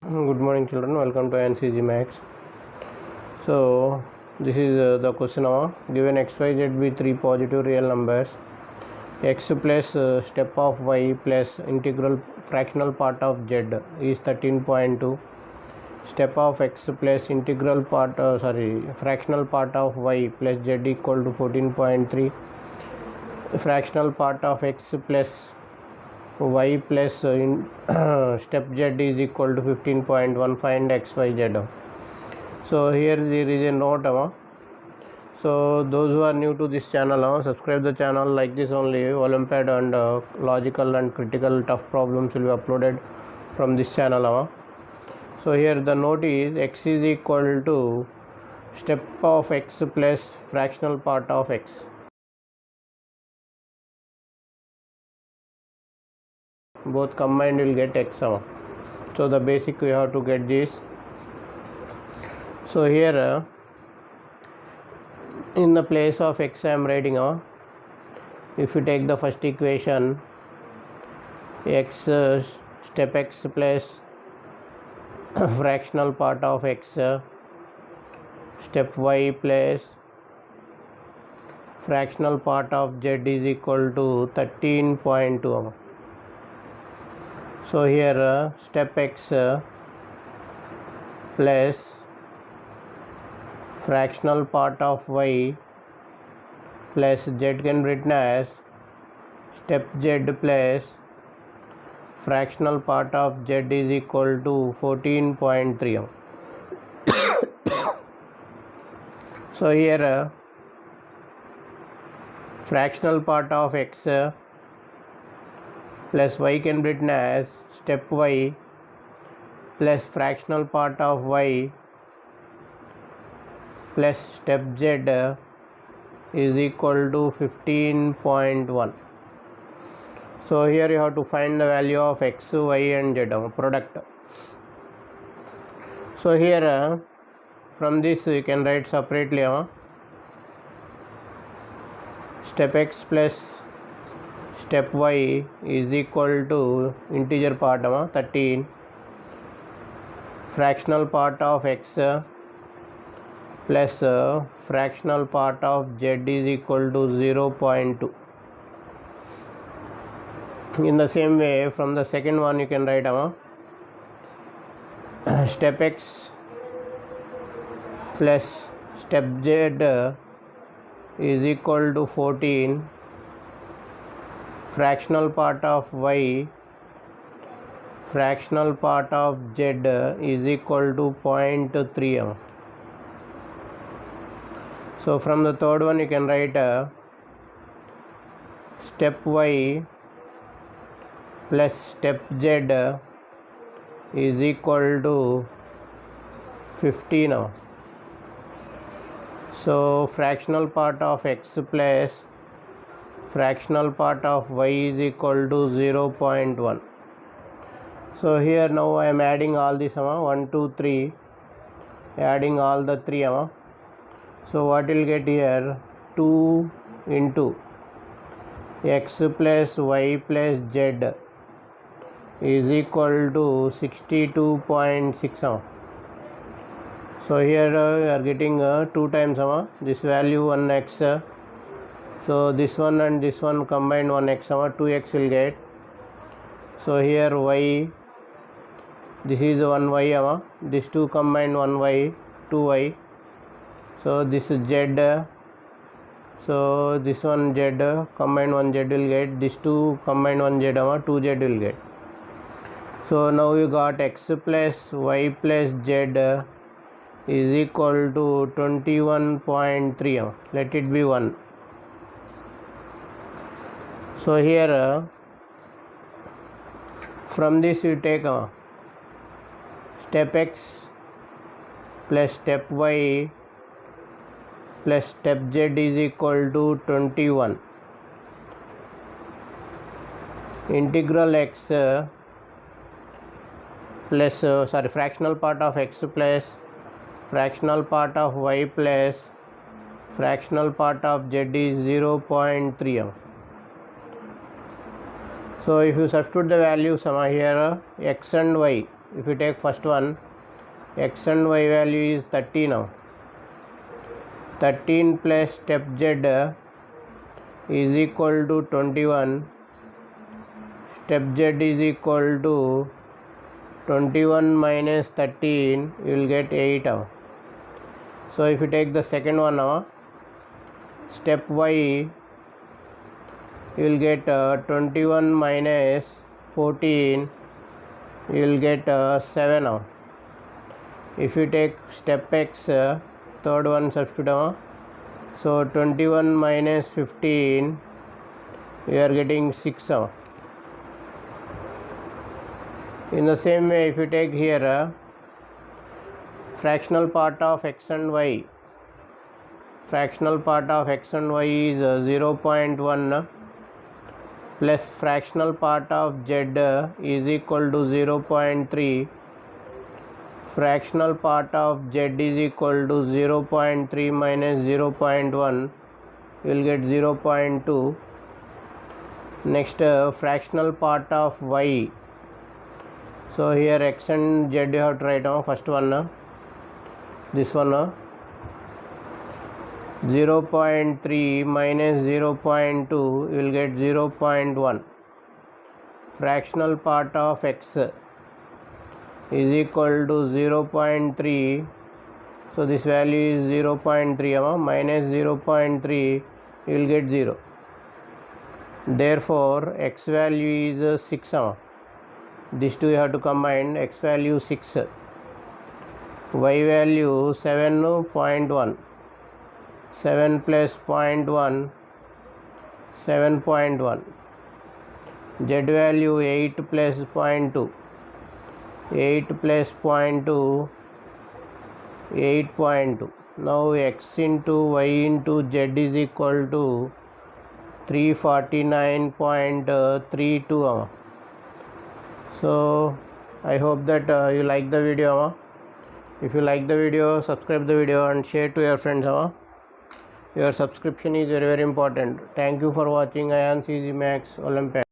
Good morning children, welcome to AyaansEasyMath. So this is the question now. Given x, y, z be three positive real numbers, x plus step of y plus integral fractional part of z is 13.2, step of x plus integral part fractional part of y plus z equal to 14.3, fractional part of x plus y plus step z is equal to 15.1. Find x, y, z. So here there is a note. So those who are new to this channel, subscribe the channel. Like this only Olympiad and logical and critical tough problems will be uploaded from this channel. So here the note is x is equal to step of x plus fractional part of x. Both combined will get x. So the basic we have to get this. So here in the place of x I am writing, if you take the first equation, x step x plus fractional part of x, step y plus fractional part of z is equal to 13.2. So here step x plus fractional part of y plus z can be written as step z plus fractional part of z is equal to 14.3. So here fractional part of x plus y can be written as step y plus fractional part of y plus step z is equal to 15.1. So here you have to find the value of x, y and z product. So here from this you can write separately step x plus step y is equal to integer part 13, fractional part of x plus fractional part of z is equal to 0.2. In the same way, from the second one you can write step x plus step z is equal to 14, fractional part of y fractional part of z is equal to 0.3. So from the third one you can write step y plus step z is equal to 15. So fractional part of x plus fractional part of y is equal to 0.1. So here now I am adding all this 1, 2, 3, adding all the 3. So what will get here? 2 into x plus y plus z is equal to 62.6. So here you are getting 2 times this value 1x. So this one and this one combined 1x, 2x will get. So here y, this is 1y, this 2 combined 1y, 2y. So this is z, so this one z combined 1z will get, this 2 combined 1z, 2z will get. So now you got x plus y plus z is equal to 21.3. Let it be 1. So here from this you take step x plus step y plus step z is equal to 21. Integral x plus fractional part of x plus fractional part of y plus fractional part of z is 0.3. So if you substitute the values here x and y, If you take first one, x and y value is 30 now. 13 plus step z is equal to 21. Step z is equal to 21 minus 13, you will get 8 now. So if you take the second one now, step y, you will get 21 minus 14, you will get 7 now. If you take step x, third one substitute now, so 21 minus 15, we are getting 6 now. In the same way, if you take here fractional part of x and y, fractional part of x and y is 0.1 plus fractional part of z is equal to 0.3. Fractional part of z is equal to 0.3 minus 0.1, you will get 0.2. Next, fractional part of y. So here x and z you have to write down. First one, this one, 0.3 minus 0.2, you will get 0.1. Fractional part of x is equal to 0.3, so this value is 0.3, minus 0.3, you will get 0. Therefore x value is 6. These two you have to combine. X value 6, y value 7.1, 7 plus 0.1, 7.1, z value 8 plus 0.2, 8 plus 0.2, 8.2. Now x into y into z is equal to 349.32. So I hope that you like the video. If you like the video, subscribe the video and share to your friends. Your subscription is very, very important. Thank you for watching AyaansEasyMath Olympiad.